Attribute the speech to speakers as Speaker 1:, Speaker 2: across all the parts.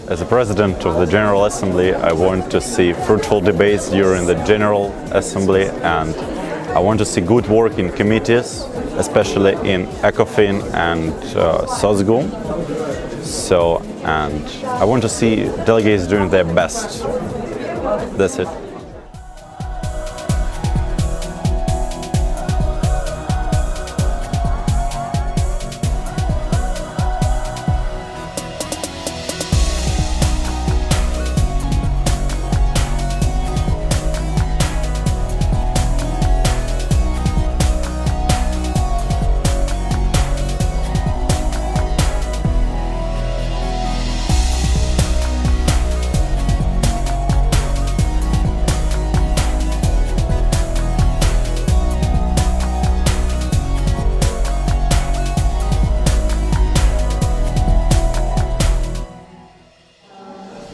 Speaker 1: As a president of the General Assembly, I want to see fruitful debates during the General Assembly, and I want to see good work in committees, especially in ECOFIN and SOSGUM. And I want to see delegates doing their best. That's it.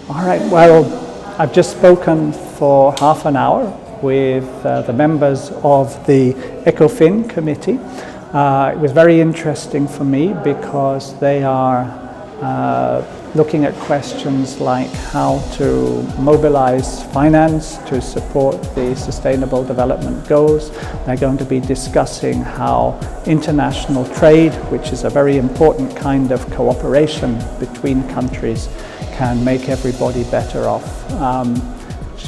Speaker 2: All right, well, I've just spoken for half an hour with the members of the ECOFIN committee. It was very interesting for me because they are looking at questions like how to mobilize finance to support the Sustainable Development Goals. They're going to be discussing how international trade, which is a very important kind of cooperation between countries, can make everybody better off.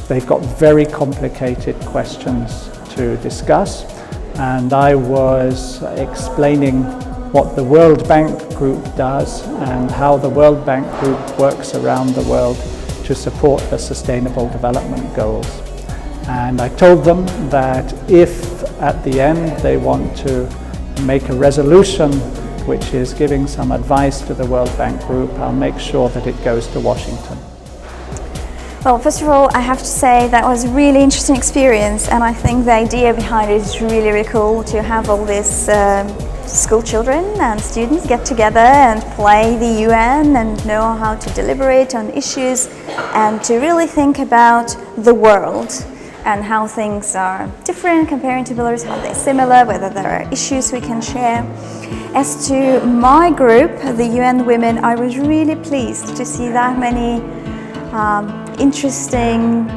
Speaker 2: They've got very complicated questions to discuss, and I was explaining what the World Bank Group does and how the World Bank Group works around the world to support the Sustainable Development Goals. And I told them that if at the end they want to make a resolution which is giving some advice to the World Bank Group, I'll make sure that it goes to Washington.
Speaker 3: Well, first of all, I have to say that was a really interesting experience, and I think the idea behind it is really, really cool to have all these school children and students get together and play the UN and know how to deliberate on issues and to really think about the world and how things are different comparing to Belarus, how they're similar, whether there are issues we can share. As to my group, the UN Women, I was really pleased to see that many interesting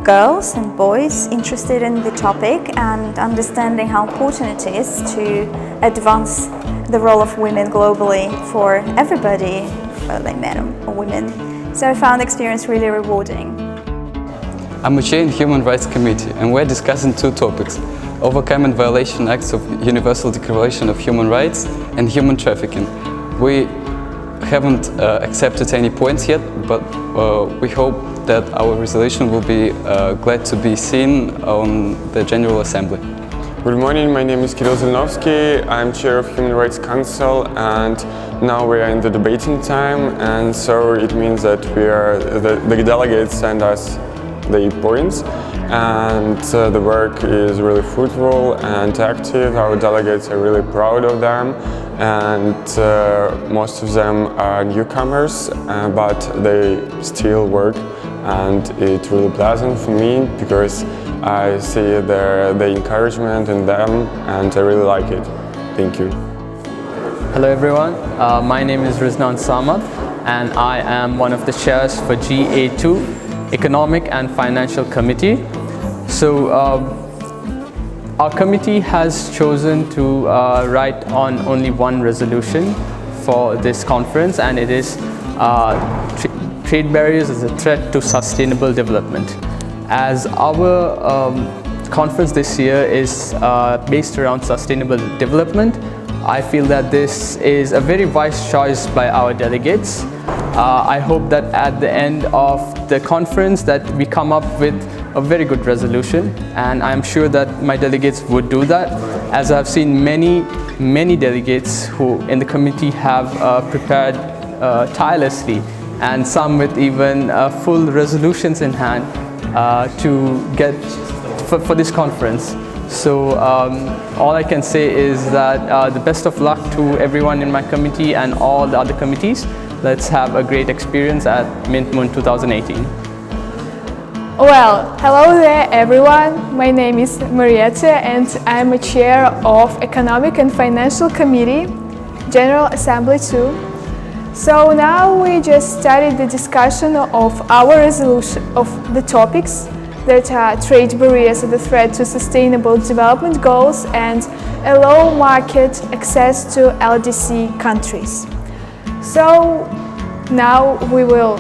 Speaker 3: girls and boys interested in the topic and understanding how important it is to advance the role of women globally for everybody, whether men or women. So I found the experience really rewarding.
Speaker 4: I'm a chair in Human Rights Committee, and we're discussing two topics: overcoming violation acts of Universal Declaration of Human Rights and human trafficking. We haven't accepted any points yet, but we hope that our resolution will be glad to be seen on the General Assembly.
Speaker 5: Good morning, my name is Kirill Zelinovsky. I'm chair of Human Rights Council, and now we are in the debating time, and so it means that the delegates send us the points, and the work is really fruitful and active. Our delegates are really proud of them, and most of them are newcomers, but they still work, and it's really pleasant for me because I see the encouragement in them, and I really like it. Thank you.
Speaker 6: Hello everyone, my name is Riznan Samad, and I am one of the chairs for GA2, Economic and Financial Committee. So our committee has chosen to write on only one resolution for this conference, and it is trade barriers as a threat to sustainable development. As our conference this year is based around sustainable development, I feel that this is a very wise choice by our delegates. I hope that at the end of the conference that we come up with a very good resolution, and I'm sure that my delegates would do that, as I've seen many delegates who in the committee have prepared tirelessly, and some with even full resolutions in hand to get for this conference. So all I can say is that the best of luck to everyone in my committee and all the other committees. Let's have a great experience at Mint Moon 2018.
Speaker 7: Well, hello there everyone. My name is Marietta and I'm a chair of Economic and Financial Committee, General Assembly 2. So now we just started the discussion of our resolution of the topics that are trade barriers and the threat to sustainable development goals and a low market access to LDC countries. So now we will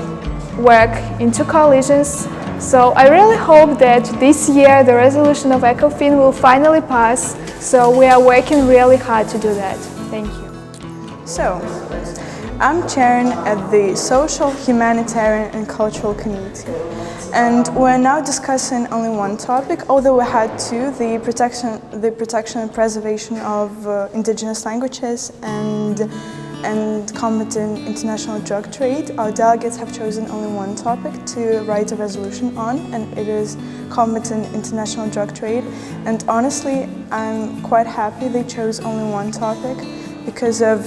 Speaker 7: work into coalitions. So I really hope that this year the resolution of ECOFIN will finally pass. So we are working really hard to do that. Thank you.
Speaker 8: So, I'm chairing at the Social, Humanitarian and Cultural Committee. And we're now discussing only one topic, although we had two, the protection and preservation of indigenous languages and combating international drug trade. Our delegates have chosen only one topic to write a resolution on, and it is combating international drug trade. And honestly, I'm quite happy they chose only one topic because of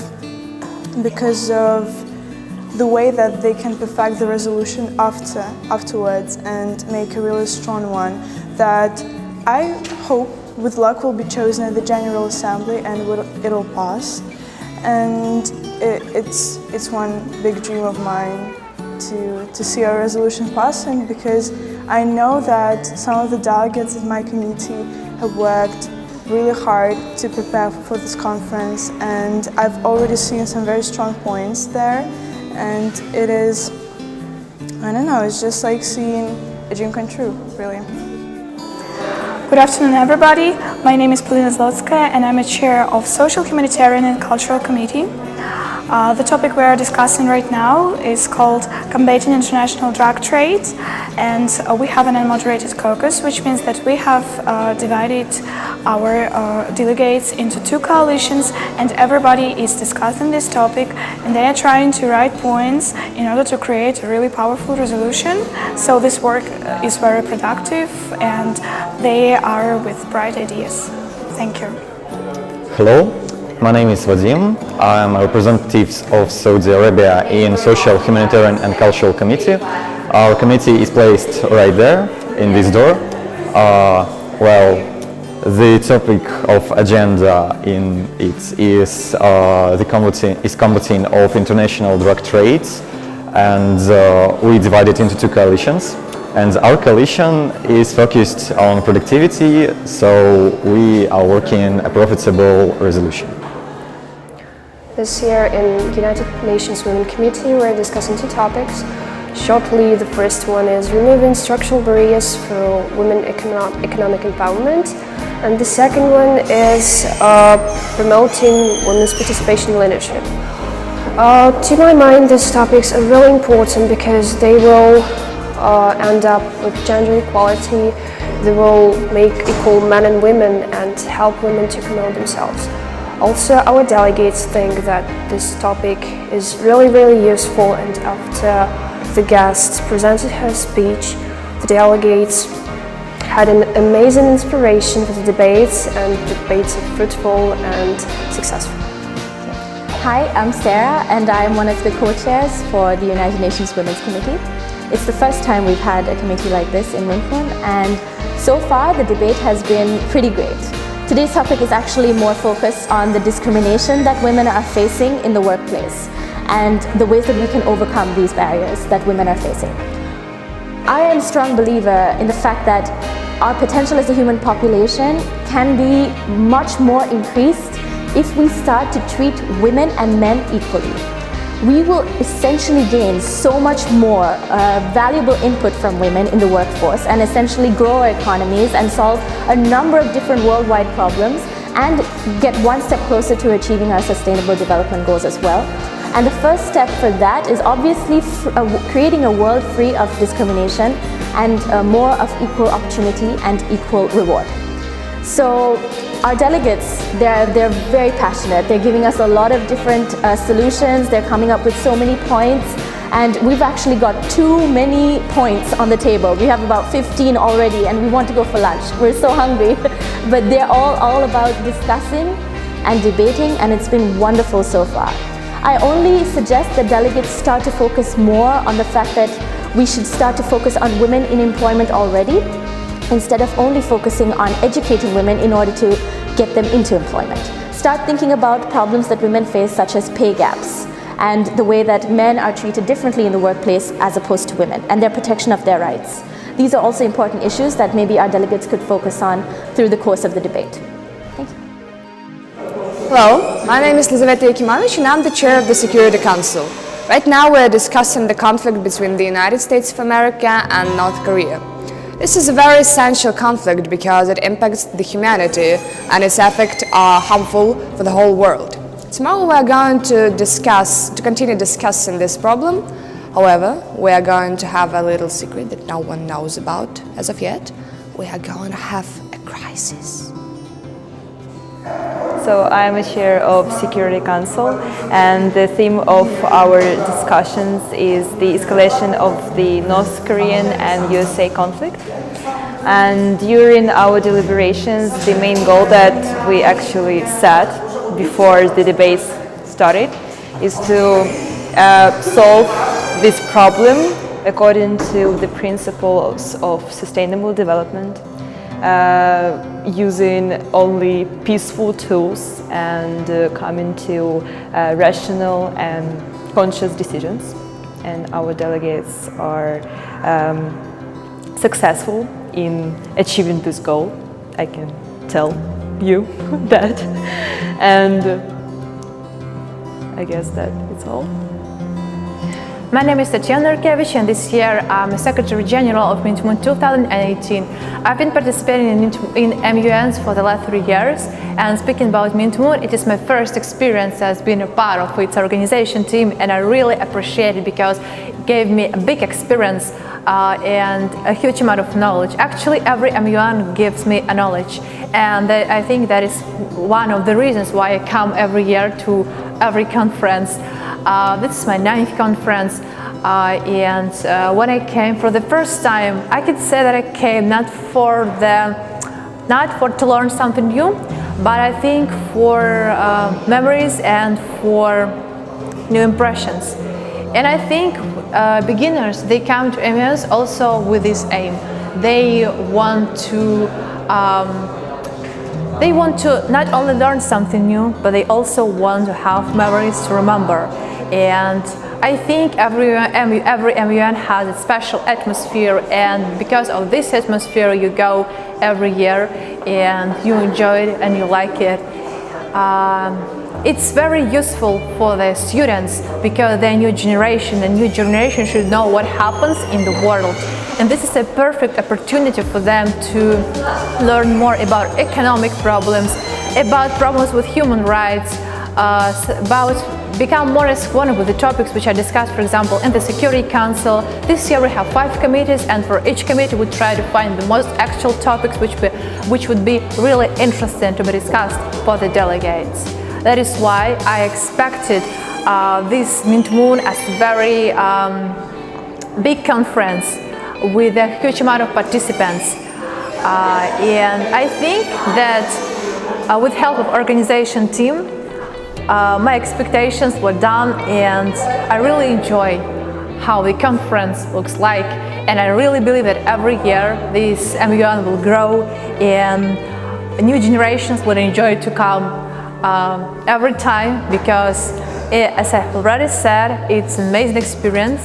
Speaker 8: the way that they can perfect the resolution afterwards and make a really strong one that I hope with luck will be chosen at the General Assembly and it'll pass. And it's one big dream of mine to see our resolution passing, because I know that some of the delegates in my committee have worked really hard to prepare for this conference, and I've already seen some very strong points there, and it is, I don't know, it's just like seeing a dream come true, really.
Speaker 9: Good afternoon, everybody. My name is Polina Zlotskaya, and I'm a chair of Social, Humanitarian and Cultural Committee. The topic we are discussing right now is called Combating International Drug Trade, and we have an unmoderated caucus, which means that we have divided our delegates into two coalitions, and everybody is discussing this topic, and they are trying to write points in order to create a really powerful resolution. So this work is very productive, and they are with bright ideas. Thank you.
Speaker 10: Hello. My name is Vadim. I am a representative of Saudi Arabia in Social, Humanitarian and Cultural Committee. Our committee is placed right there in this door. The topic of agenda in it is combating of international drug trades, and we divide it into two coalitions. And our coalition is focused on productivity, so we are working a profitable resolution.
Speaker 11: This year in United Nations Women Committee we're discussing two topics. Shortly, the first one is removing structural barriers for women economic empowerment, and the second one is promoting women's participation in leadership. To my mind, these topics are really important because they will end up with gender equality, they will make equal men and women and help women to promote themselves. Also, our delegates think that this topic is really useful, and after the guest presented her speech, the delegates had an amazing inspiration for the debates, and the debates are fruitful and successful.
Speaker 12: Hi, I'm Sarah, and I'm one of the co-chairs for the United Nations Women's Committee. It's the first time we've had a committee like this in München, and so far the debate has been pretty great. Today's topic is actually more focused on the discrimination that women are facing in the workplace and the ways that we can overcome these barriers that women are facing. I am a strong believer in the fact that our potential as a human population can be much more increased if we start to treat women and men equally. We will essentially gain so much more valuable input from women in the workforce and essentially grow our economies and solve a number of different worldwide problems and get one step closer to achieving our sustainable development goals as well. And the first step for that is obviously creating a world free of discrimination and more of equal opportunity and equal reward. So our delegates, they're very passionate. They're giving us a lot of different solutions. They're coming up with so many points, and we've actually got too many points on the table. We have about 15 already, and we want to go for lunch. We're so hungry, but they're all about discussing and debating, and it's been wonderful so far. I only suggest that delegates start to focus more on the fact that we should start to focus on women in employment already, instead of only focusing on educating women in order to get them into employment. Start thinking about problems that women face, such as pay gaps and the way that men are treated differently in the workplace as opposed to women, and their protection of their rights. These are also important issues that maybe our delegates could focus on through the course of the debate. Thank you.
Speaker 13: Hello, my name is Lizaveta Yakimovich and I'm the chair of the Security Council. Right now we're discussing the conflict between the United States of America and North Korea. This is a very essential conflict because it impacts the humanity and its effects are harmful for the whole world. Tomorrow we are going to continue discussing this problem. However, we are going to have a little secret that no one knows about as of yet. We are going to have a crisis.
Speaker 14: So I am a chair of Security Council, and the theme of our discussions is the escalation of the North Korean and USA conflict. And during our deliberations, the main goal that we actually set before the debates started is to solve this problem according to the principles of sustainable development, using only peaceful tools and coming to rational and conscious decisions. And our delegates are successful in achieving this goal. I can tell you that. And I guess that it's all.
Speaker 15: My name is Tatiana Narkevich, and this year I'm Secretary General of MINTMOON 2018. I've been participating in MUNs for the last 3 years, and speaking about MINTMOON, it is my first experience as being a part of its organization team, and I really appreciate it because it gave me a big experience and a huge amount of knowledge. Actually, every MUN gives me a knowledge, and I think that is one of the reasons why I come every year to every conference. This is my 9th conference, and when I came for the first time, I could say that I came not to learn something new, but I think for memories and for new impressions. And I think beginners, they come to MUNs also with this aim. They want to not only learn something new, but they also want to have memories to remember. And I think every MUN has a special atmosphere, and because of this atmosphere you go every year and you enjoy it and you like it. It's very useful for the students because the new generation should know what happens in the world. And this is a perfect opportunity for them to learn more about economic problems, about problems with human rights, about become more acquainted with the topics which are discussed, for example, in the Security Council. This year we have 5 committees, and for each committee we try to find the most actual topics which would be really interesting to be discussed for the delegates. That is why I expected this MINTMOON as a very big conference with a huge amount of participants. And I think that with help of organization team, my expectations were done, and I really enjoy how the conference looks like, and I really believe that every year this MUN will grow and new generations will enjoy to come every time, because as I already said, it's an amazing experience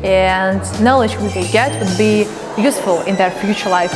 Speaker 15: and knowledge we will get would be useful in their future life.